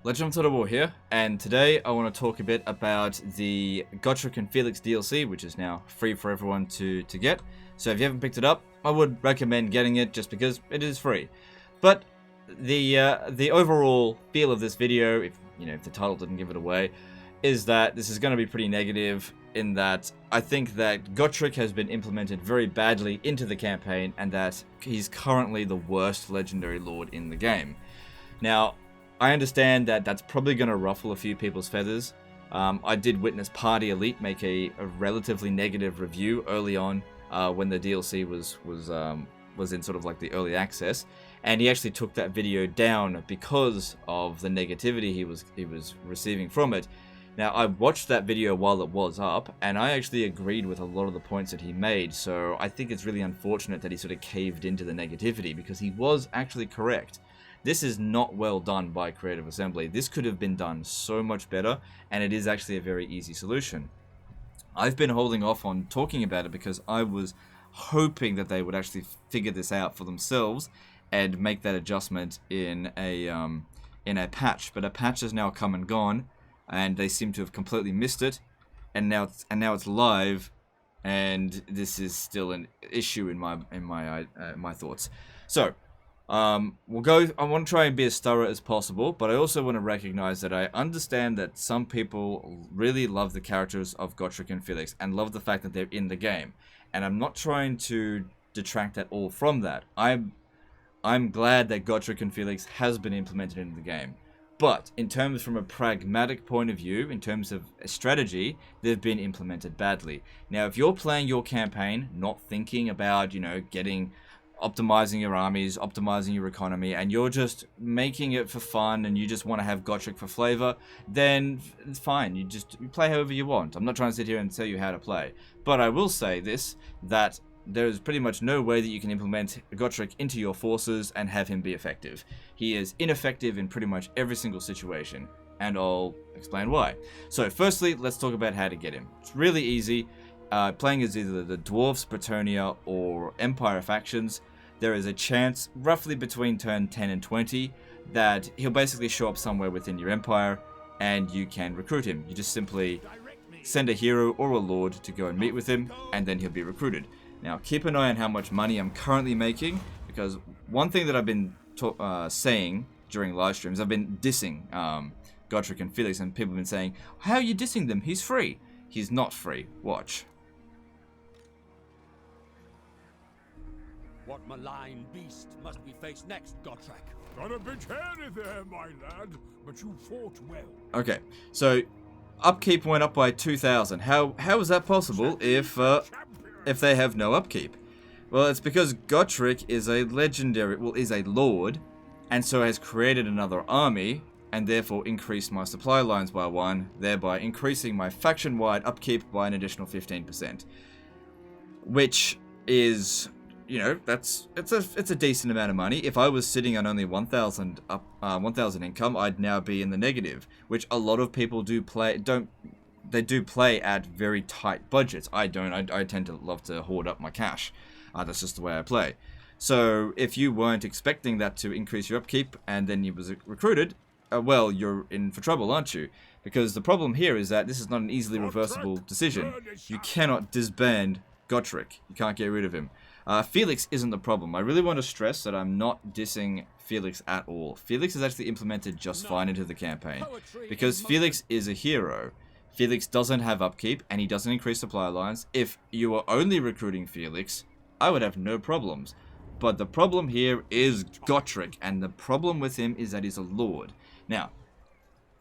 Legend of Total War here, and today I want to talk a bit about the Gotrek and Felix DLC, which is now free for everyone to get. So if you haven't picked it up, I would recommend getting it just because it is free. But the overall feel of this video, if the title didn't give it away, is that this is going to be pretty negative in that I think that Gotrek has been implemented very badly into the campaign and that he's currently the worst legendary lord in the game. Now, I understand that that's probably going to ruffle a few people's feathers. I did witness Party Elite make a relatively negative review early on when the DLC was in sort of like the early access, and he actually took that video down because of the negativity he was receiving from it. Now, I watched that video while it was up, and I actually agreed with a lot of the points that he made, so I think it's really unfortunate that he sort of caved into the negativity, because he was actually correct. This is not well done by Creative Assembly. This could have been done so much better, and it is actually a very easy solution. I've been holding off on talking about it because I was hoping that they would actually figure this out for themselves and make that adjustment in a patch. But a patch has now come and gone, and they seem to have completely missed it, and now it's live, and this is still an issue in my thoughts. So. I want to try and be as thorough as possible, but I also want to recognize that I understand that some people really love the characters of Gotrek and Felix and love the fact that they're in the game. And I'm not trying to detract at all from that. I'm glad that Gotrek and Felix has been implemented into the game. But in terms from a pragmatic point of view, in terms of a strategy, they've been implemented badly. Now, if you're playing your campaign, not thinking about, optimizing your armies, optimizing your economy, and you're just making it for fun and you just want to have Gotrek for flavor, then it's fine. You play however you want. I'm not trying to sit here and tell you how to play. But I will say this, that there's pretty much no way that you can implement Gotrek into your forces and have him be effective. He is ineffective in pretty much every single situation, and I'll explain why. So firstly, let's talk about how to get him. It's really easy. Playing as either the Dwarfs, Bretonnia, or Empire factions, there is a chance, roughly between turn 10 and 20, that he'll basically show up somewhere within your Empire, and you can recruit him. You just simply send a hero or a lord to go and meet with him, and then he'll be recruited. Now, keep an eye on how much money I'm currently making, because one thing that I've been saying during live streams, I've been dissing Gotrek and Felix, and people have been saying, how are you dissing them? He's free. He's not free. Watch. What malign beast must we face next, Gotrek? Got a bit hairy there, my lad, but you fought well. Okay, so upkeep went up by 2,000. How is that possible if they have no upkeep? Well, it's because Gotrek is a lord, and so has created another army, and therefore increased my supply lines by 1, thereby increasing my faction-wide upkeep by an additional 15%. Which is, it's a decent amount of money. If I was sitting on only 1,000 income, I'd now be in the negative, which a lot of people do play at very tight budgets. I don't. I tend to love to hoard up my cash. That's just the way I play. So if you weren't expecting that to increase your upkeep and then you was recruited, well, you're in for trouble, aren't you? Because the problem here is that this is not an easily reversible decision. You cannot disband Gotrek. You can't get rid of him. Felix isn't the problem. I really want to stress that I'm not dissing Felix at all. Felix is actually implemented just fine into the campaign, because Felix is a hero. Felix doesn't have upkeep, and he doesn't increase supply lines. If you were only recruiting Felix, I would have no problems. But the problem here is Gotrek, and the problem with him is that he's a lord. Now,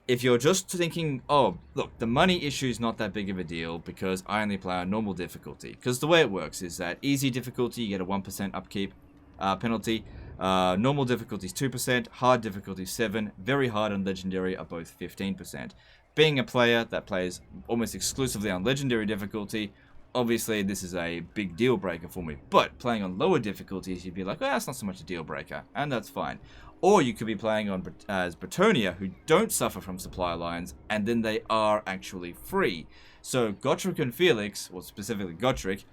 if you're just thinking, oh, look, the money issue is not that big of a deal because I only play on normal difficulty. Because the way it works is that easy difficulty, you get a 1% upkeep penalty. Normal difficulty is 2%, hard difficulty is 7%, very hard and legendary are both 15%. Being a player that plays almost exclusively on legendary difficulty, obviously this is a big deal breaker for me. But playing on lower difficulties, you'd be like, well, that's not so much a deal breaker, and that's fine. Or you could be playing on as Bretonnia, who don't suffer from supply lines, and then they are actually free. So Gotrek and Felix, or specifically Gotrek,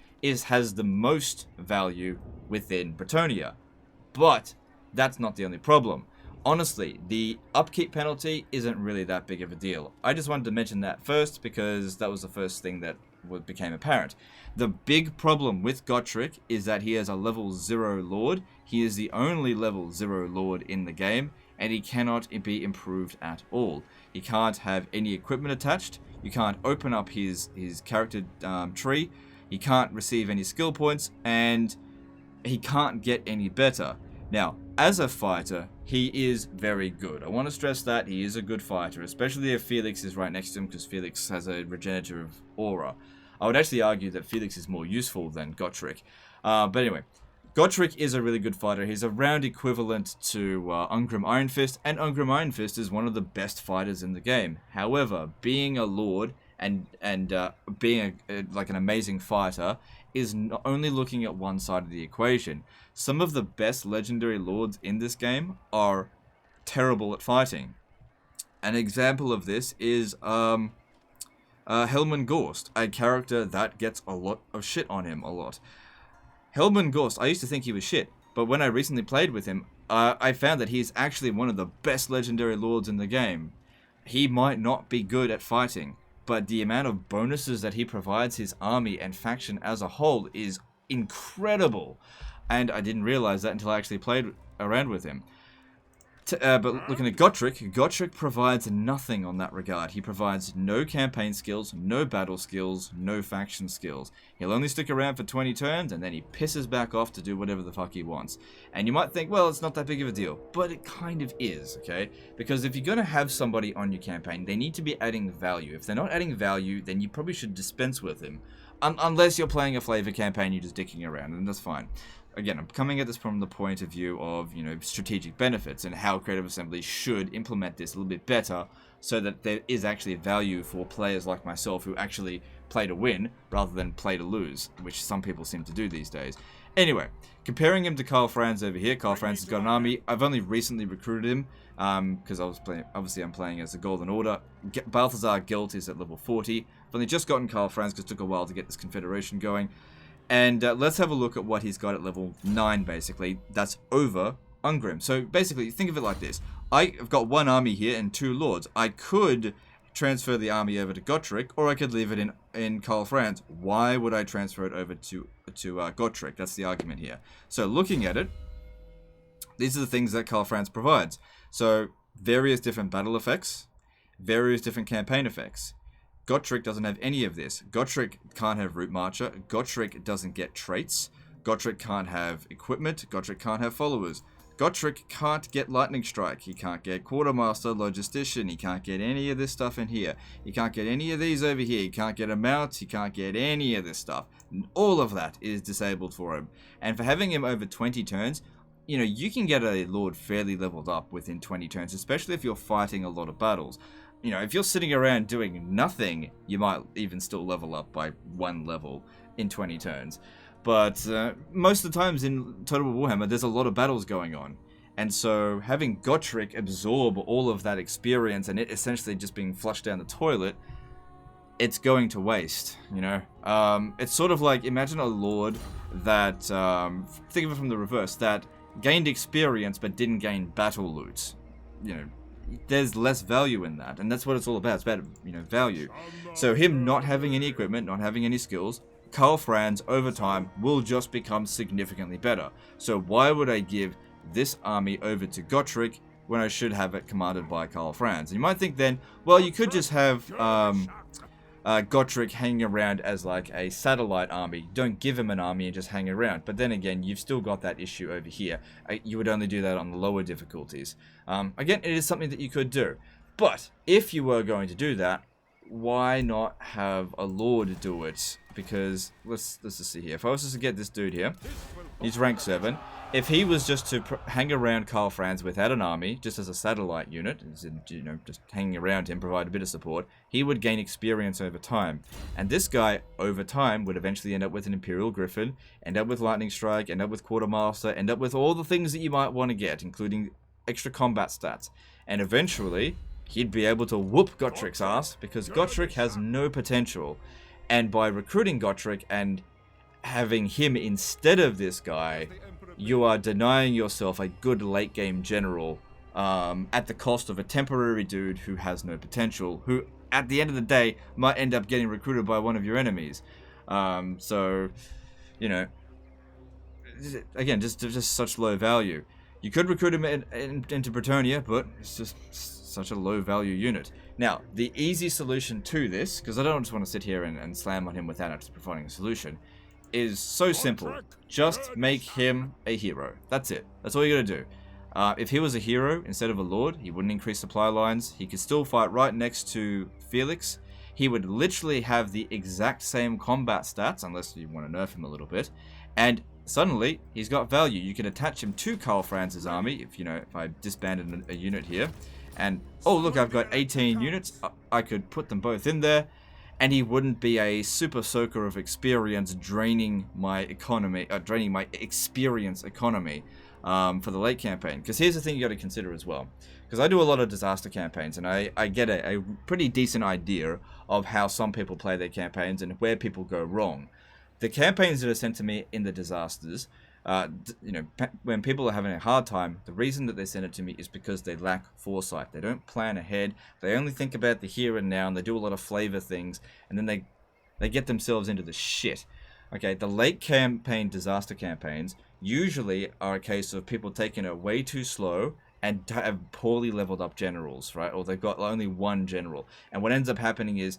has the most value within Bretonnia. But that's not the only problem. honestly, the upkeep penalty isn't really that big of a deal. I just wanted to mention that first because that was the first thing that became apparent. The big problem with Gotrek is that he has a level 0 Lord. He is the only level 0 Lord in the game, and he cannot be improved at all. He can't have any equipment attached. You can't open up his character tree. He can't receive any skill points, and he can't get any better. Now, as a fighter, he is very good. I want to stress that he is a good fighter, especially if Felix is right next to him, because Felix has a regenerative aura. I would actually argue that Felix is more useful than Gotrek. But anyway, Gotrek is a really good fighter. He's around equivalent to Ungrim Iron Fist, and Ungrim Iron Fist is one of the best fighters in the game. However, being a Lord and being like an amazing fighter is only looking at one side of the equation. Some of the best legendary lords in this game are terrible at fighting. An example of this is Helman Gorst, a character that gets a lot of shit on him a lot. Helman Gorst, I used to think he was shit, but when I recently played with him, I found that he's actually one of the best legendary lords in the game. He might not be good at fighting, but the amount of bonuses that he provides his army and faction as a whole is incredible. And I didn't realize that until I actually played around with him. But looking at Gotrek provides nothing on that regard. He provides no campaign skills, no battle skills, no faction skills. He'll only stick around for 20 turns, and then he pisses back off to do whatever the fuck he wants. And you might think, well, it's not that big of a deal. But it kind of is, okay? Because if you're going to have somebody on your campaign, they need to be adding value. If they're not adding value, then you probably should dispense with him. Unless you're playing a flavor campaign, you're just dicking around, and that's fine. Again, I'm coming at this from the point of view of, strategic benefits and how Creative Assembly should implement this a little bit better so that there is actually value for players like myself who actually play to win rather than play to lose, which some people seem to do these days. Anyway, comparing him to Karl Franz over here, Karl Franz has got an army. I've only recently recruited him because I'm playing as the Golden Order. Balthazar Gelt is at level 40. I've only just gotten Karl Franz because it took a while to get this confederation going. And let's have a look at what he's got at level 9, basically. That's over Ungrim. So basically, think of it like this. I've got one army here and 2 lords. I could transfer the army over to Gotrek, or I could leave it in Karl Franz. Why would I transfer it over to Gotrek? That's the argument here. So looking at it, these are the things that Karl Franz provides. So various different battle effects, various different campaign effects. Gotrek doesn't have any of this. Gotrek can't have Root Marcher. Gotrek doesn't get traits. Gotrek can't have equipment. Gotrek can't have followers. Gotrek can't get Lightning Strike. He can't get Quartermaster, Logistician. He can't get any of this stuff in here. He can't get any of these over here. He can't get a mount. He can't get any of this stuff. All of that is disabled for him. And for having him over 20 turns, you can get a Lord fairly leveled up within 20 turns, especially if you're fighting a lot of battles. If you're sitting around doing nothing, you might even still level up by 1 level in 20 turns. But most of the times in Total War Warhammer, there's a lot of battles going on. And so having Gotrek absorb all of that experience and it essentially just being flushed down the toilet, it's going to waste, It's sort of like, imagine a Lord that, think of it from the reverse, that gained experience but didn't gain battle loot. There's less value in that, and that's what it's all about. It's about, value. So him not having any equipment, not having any skills, Karl Franz over time will just become significantly better. So why would I give this army over to Gotrek when I should have it commanded by Karl Franz? And you might think then, well, you could just have Gotrek hanging around as like a satellite army. Don't give him an army and just hang around. But then again, you've still got that issue over here. You would only do that on the lower difficulties. Again, it is something that you could do. But if you were going to do that, why not have a Lord do it? Because let's just see here. If I was just to get this dude here, he's rank 7. If he was just to hang around Karl Franz without an army, just as a satellite unit, just hanging around him, provide a bit of support, he would gain experience over time. And this guy, over time, would eventually end up with an Imperial Griffin, end up with Lightning Strike, end up with Quartermaster, end up with all the things that you might want to get, including extra combat stats. And eventually, he'd be able to whoop Gotrek's ass, because Gotrek has no potential. And by recruiting Gotrek and having him instead of this guy, you are denying yourself a good late game general at the cost of a temporary dude who has no potential, who at the end of the day might end up getting recruited by one of your enemies. So, you know, again, just such low value. You could recruit him into Bretonnia, but it's just such a low value unit. Now, the easy solution to this, because I don't just want to sit here and slam on him without actually providing a solution, is so simple. Just make him a hero. That's it. That's all you gotta do. If he was a hero instead of a lord, he wouldn't increase supply lines. He could still fight right next to Felix. He would literally have the exact same combat stats, unless you want to nerf him a little bit. And suddenly, he's got value. You can attach him to Karl Franz's army, if I disbanded a unit here. And, oh look, I've got 18 units. I could put them both in there. And he wouldn't be a super soaker of experience draining my economy, draining my experience economy for the late campaign. Because here's the thing you got to consider as well. Because I do a lot of disaster campaigns, and I get a pretty decent idea of how some people play their campaigns and where people go wrong. The campaigns that are sent to me in the disasters, when people are having a hard time, the reason that they send it to me is because they lack foresight. They don't plan ahead. They only think about the here and now, and they do a lot of flavor things, and then they get themselves into the shit. Okay, the late campaign disaster campaigns usually are a case of people taking it way too slow and have poorly leveled up generals, right? Or they've got only one general. And what ends up happening is,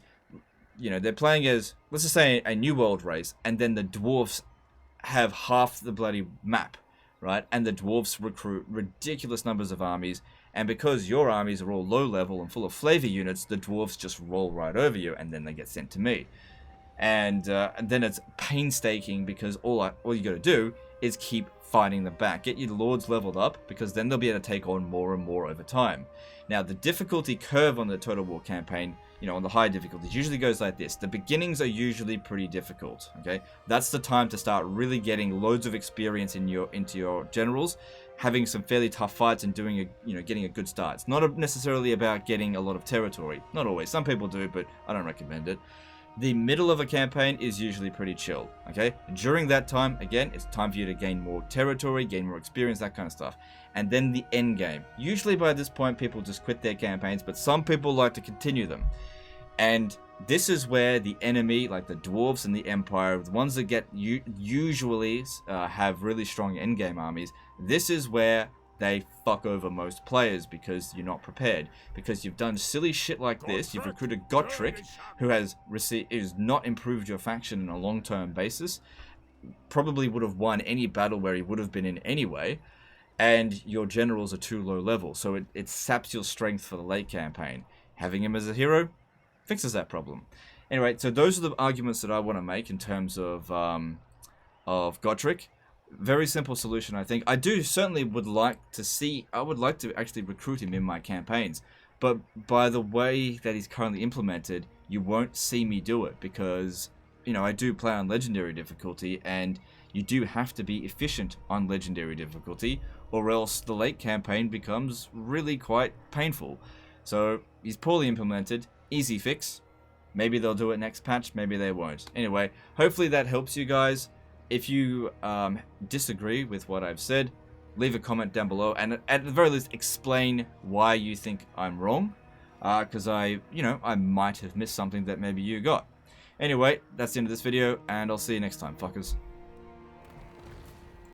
they're playing as, let's just say, a New World race, and then the dwarves have half the bloody map, right? And the dwarves recruit ridiculous numbers of armies, and because your armies are all low level and full of flavor units, the dwarves just roll right over you, and then they get sent to me. And then it's painstaking, because all you got to do is keep fighting them back. Get your lords leveled up, because then they'll be able to take on more and more over time. Now, the difficulty curve on the Total War campaign, on the high difficulties, usually goes like this. The beginnings are usually pretty difficult, okay? That's the time to start really getting loads of experience into your generals, having some fairly tough fights and getting a good start. It's not necessarily about getting a lot of territory. Not always. Some people do, but I don't recommend it. The middle of a campaign is usually pretty chill, okay? During that time, again, it's time for you to gain more territory, gain more experience, that kind of stuff. And then the end game. Usually by this point, people just quit their campaigns, but some people like to continue them. And this is where the enemy, like the dwarves and the Empire, the ones that get usually have really strong endgame armies, this is where they fuck over most players, because you're not prepared. Because you've done silly shit like this. You've recruited Gotrek, who has not improved your faction on a long-term basis. Probably would have won any battle where he would have been in anyway. And your generals are too low level, so it saps your strength for the late campaign. Having him as a hero fixes that problem. Anyway, so those are the arguments that I want to make in terms of Gotrek. Very simple solution, I think. I would like to actually recruit him in my campaigns, but by the way that he's currently implemented, you won't see me do it, because I do play on legendary difficulty, and you do have to be efficient on legendary difficulty, or else the late campaign becomes really quite painful. So he's poorly implemented. Easy fix. Maybe they'll do it next patch, maybe they won't. Anyway, hopefully that helps you guys. If you disagree with what I've said, leave a comment down below, and at the very least explain why you think I'm wrong, because I might have missed something that maybe you got. Anyway, that's the end of this video, and I'll see you next time, fuckers.